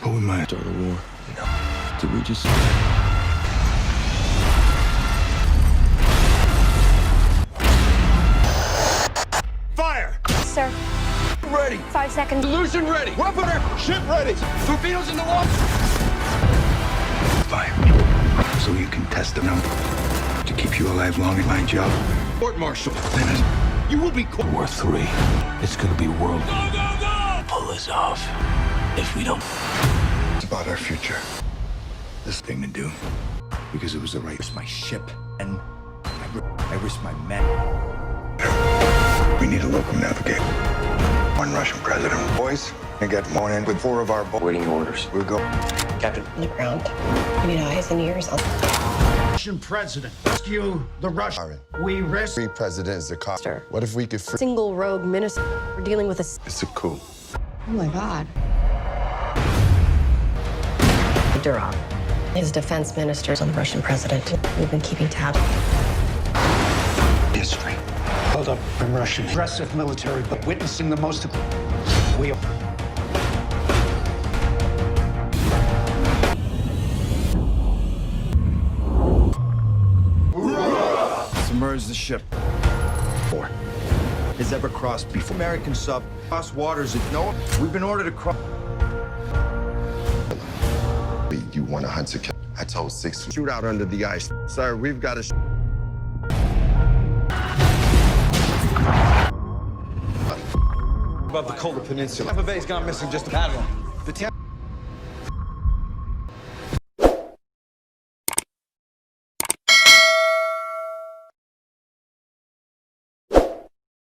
But we might start a war. No. Did we just... Fire! Sir. Ready. 5 seconds. Solution ready. Weaponer. Ship ready. Torpedoes in the water. Fire. So you can test them to keep you alive long in my job. Court martial. You will be court. War 3. It's gonna be world. Go, go, go! Pull us off. If we don't. It's about our future. This thing to do. Because it was the right. Risk my ship and I risk my men. We need a local navigator. One Russian president. Boys, I got morning with 4 of our waiting orders. We'll go. Captain. On the ground. We need eyes and ears. Russian president. Rescue the Russian. We risk. Free president is the cost. What if we could free? Single rogue minister. We're dealing with a... It's a coup. Oh my God. Durov. His defense minister's on the Russian president. We've been keeping tabs. History. Hold up. I'm Russian. Aggressive military, but witnessing the most. We are. Submerge the ship. 4. Has ever crossed before. American sub. Cross waters. No, we've been ordered to cross. You want to hunt to kill? I told 6 shoot out under the ice. Sir, we've got to. Above the Kola Peninsula. Half of Bay's gone missing just a paddle.